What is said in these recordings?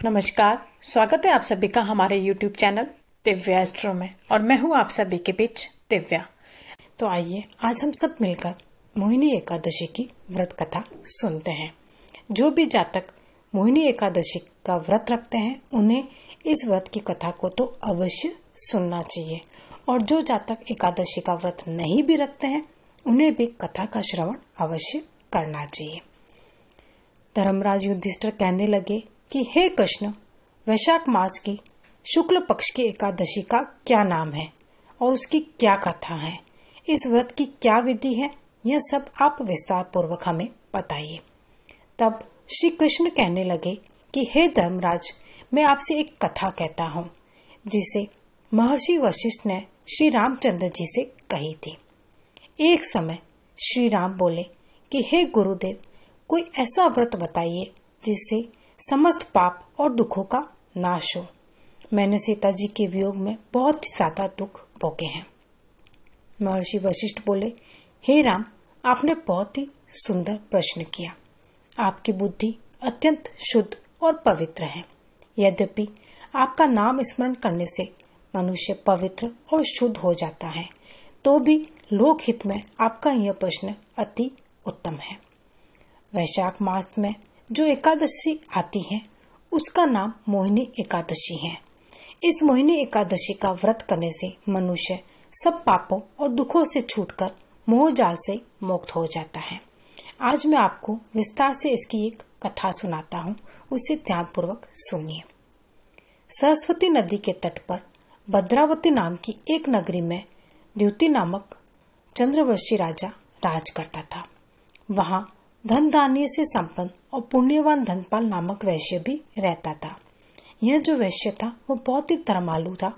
नमस्कार, स्वागत है आप सभी का हमारे YouTube चैनल दिव्या एस्ट्रो में और मैं हूँ आप सभी के बीच दिव्या। तो आइए आज हम सब मिलकर मोहिनी एकादशी की व्रत कथा सुनते हैं। जो भी जातक मोहिनी एकादशी का व्रत रखते हैं उन्हें इस व्रत की कथा को तो अवश्य सुनना चाहिए, और जो जातक एकादशी का व्रत नहीं भी रखते हैं उन्हें भी कथा का श्रवण अवश्य करना चाहिए। धर्मराज युधिष्ठिर कहने लगे कि हे कृष्ण, वैशाख मास की शुक्ल पक्ष की एकादशी का क्या नाम है और उसकी क्या कथा है, इस व्रत की क्या विधि है, यह सब आप विस्तार पूर्वक हमें बताइए। तब श्री कृष्ण कहने लगे कि हे धर्मराज, मैं आपसे एक कथा कहता हूँ जिसे महर्षि वशिष्ठ ने श्री रामचंद्र जी से कही थी। एक समय श्री राम बोले कि हे गुरुदेव, कोई ऐसा व्रत बताइए जिससे समस्त पाप और दुखों का नाश हो। मैंने सीता जी के वियोग में बहुत ही ज्यादा दुख भोगे हैं। महर्षि वशिष्ठ बोले, हे राम, आपने बहुत ही सुंदर प्रश्न किया। आपकी बुद्धि अत्यंत शुद्ध और पवित्र है। यद्यपि आपका नाम स्मरण करने से मनुष्य पवित्र और शुद्ध हो जाता है, तो भी लोकहित में आपका यह प्रश्न अति उत्तम है। वैशाख मास में जो एकादशी आती है उसका नाम मोहिनी एकादशी है। इस मोहिनी एकादशी का व्रत करने से मनुष्य सब पापों और दुखों से छूटकर मोह जाल से मुक्त हो जाता है। आज मैं आपको विस्तार से इसकी एक कथा सुनाता हूँ, उसे ध्यानपूर्वक सुनिए। सरस्वती नदी के तट पर भद्रावती नाम की एक नगरी में द्युति नामक चंद्रवंशी राजा राज करता था। वहां धन धान्य से संपन्न और पुण्यवान धनपाल नामक वैश्य भी रहता था। यह जो वैश्य था वो बहुत ही धर्मालु था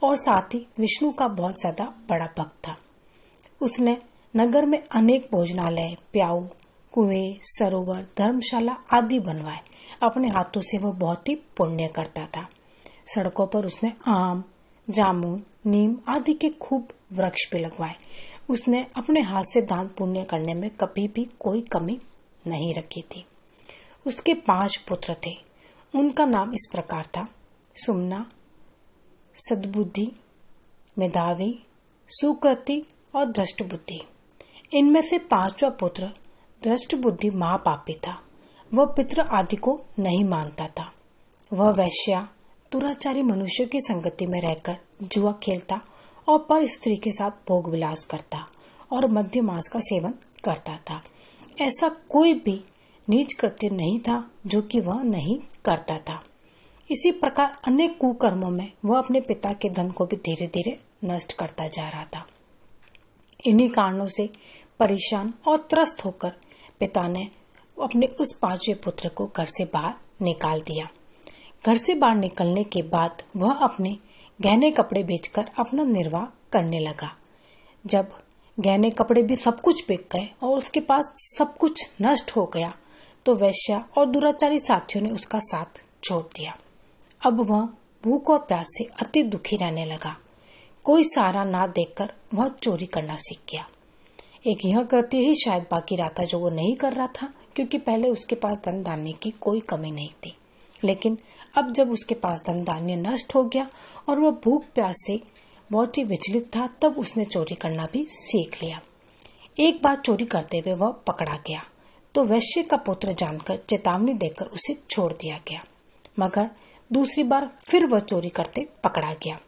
और साथ ही विष्णु का बहुत ज्यादा बड़ा भक्त था। उसने नगर में अनेक भोजनालय, प्याऊ, कुएं, सरोवर, धर्मशाला आदि बनवाए। अपने हाथों से वह बहुत ही पुण्य करता था। सड़कों पर उसने आम, जामुन, नीम आदि के खूब वृक्ष भी लगवाए। उसने अपने हाथ से दान पुण्य करने में कभी भी कोई कमी नहीं रखी थी। उसके 5 पुत्र थे। उनका नाम इस प्रकार था: सुमना, सद्बुद्धि, मेधावी, सुकृति और दृष्टबुद्धि। इनमें से 5वां पुत्र दृष्टबुद्धि महापापी था। वह पितृ आदि को नहीं मानता था। वह वैश्या, दुराचारी मनुष्यों की संगति में रहकर जुआ खेलता और पर स्त्री के साथ भोग विलास करता और मद्य मांस का सेवन करता था। ऐसा कोई भी नीच कृत्य नहीं था जो कि वह नहीं करता था। इसी प्रकार अनेक कुकर्मों में वह अपने पिता के धन को भी धीरे धीरे नष्ट करता जा रहा था। इन्हीं कारणों से परेशान और त्रस्त होकर पिता ने अपने उस 5वें पुत्र को घर से बाहर निकाल दिया। घर से बाहर निकलने के बाद वह अपने गहने कपड़े बेचकर अपना निर्वाह करने लगा। जब गहने कपड़े भी सब कुछ बिक गए और उसके पास सब कुछ नष्ट हो गया तो वैश्या और दुराचारी साथियों ने उसका साथ छोड़ दिया। अब वह भूख और प्यास से अति दुखी रहने लगा। कोई सहारा ना देखकर वह चोरी करना सीख गया। एक यह कृत्य ही शायद बाकी रहा था जो वो नहीं कर रहा था, क्योंकि पहले उसके पास धन धान्य की कोई कमी नहीं थी। लेकिन अब जब उसके पास धन धान्य नष्ट हो गया और वह भूख प्यास से बहुत ही विचलित था, तब उसने चोरी करना भी सीख लिया। एक बार चोरी करते हुए वह पकड़ा गया तो वैश्य का पुत्र जानकर चेतावनी देकर उसे छोड़ दिया गया, मगर दूसरी बार फिर वह चोरी करते पकड़ा गया।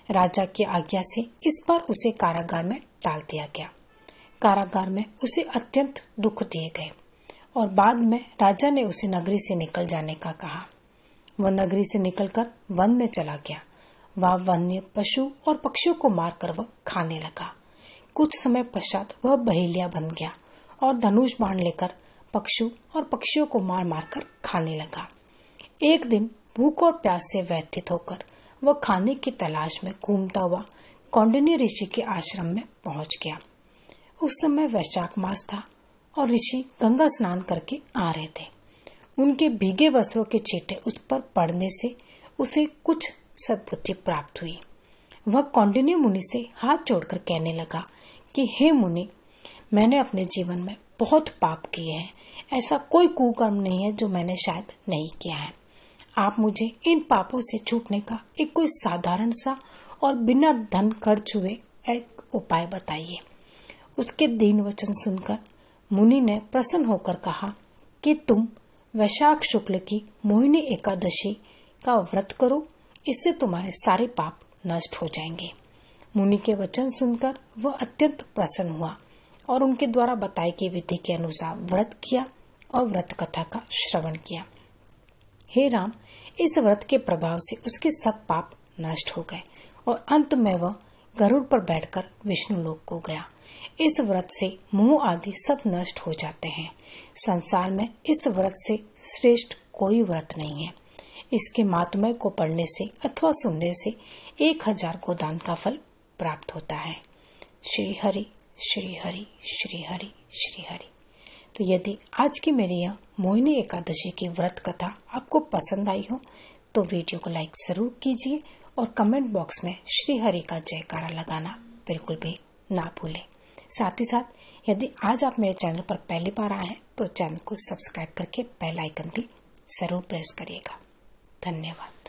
राजा की आज्ञा से इस बार उसे कारागार में डाल दिया गया। कारागार में उसे अत्यंत दुख दिए गए और बाद में राजा ने उसे नगरी से निकल जाने का कहा। वह नगरी से निकलकर वन में चला गया। वह वन्य पशु और पक्षियों को मारकर वह खाने लगा। कुछ समय पश्चात वह बहेलिया बन गया और धनुष बाण लेकर पक्षु और पक्षियों को मार मार कर खाने लगा। एक दिन भूख और प्यास से व्यथित होकर वह खाने की तलाश में घूमता हुआ कौंडिन्य ऋषि के आश्रम में पहुंच गया। उस समय वैशाख मास था और ऋषि गंगा स्नान करके आ रहे थे। उनके भीगे वस्त्रों के छींटे उस पर पड़ने से उसे कुछ सद्बुद्धि प्राप्त हुई। वह कौंडिन्य मुनि से हाथ जोड़कर कहने लगा कि हे मुनि, मैंने अपने जीवन में बहुत पाप किए हैं। ऐसा कोई कुकर्म नहीं है जो मैंने शायद नहीं किया है। आप मुझे इन पापों से छूटने का एक कोई साधारण सा और बिना धन खर्च हुए एक उपाय बताइए। उसके दीन वचन सुनकर मुनि ने प्रसन्न होकर कहा कि तुम वैशाख शुक्ल की मोहिनी एकादशी का व्रत करो, इससे तुम्हारे सारे पाप नष्ट हो जाएंगे। मुनि के वचन सुनकर वह अत्यंत प्रसन्न हुआ और उनके द्वारा बताई गई विधि के अनुसार व्रत किया और व्रत कथा का श्रवण किया। हे राम, इस व्रत के प्रभाव से उसके सब पाप नष्ट हो गए और अंत में वह गरुड़ पर बैठकर विष्णु लोक को गया। इस व्रत से मोह आदि सब नष्ट हो जाते हैं। संसार में इस व्रत से श्रेष्ठ कोई व्रत नहीं है। इसके महात्म्य को पढ़ने से अथवा सुनने से 1000 गोदान का फल प्राप्त होता है। श्री हरि श्री हरि श्री हरि श्री हरि। तो यदि आज की मेरी यह मोहिनी एकादशी की व्रत कथा आपको पसंद आई हो तो वीडियो को लाइक जरूर कीजिए और कमेंट बॉक्स में श्री हरि का जयकारा लगाना बिल्कुल भी ना भूलें। साथ ही साथ यदि आज आप मेरे चैनल पर पहली बार आए हैं तो चैनल को सब्सक्राइब करके बेल आइकन भी जरूर प्रेस करिएगा। धन्यवाद।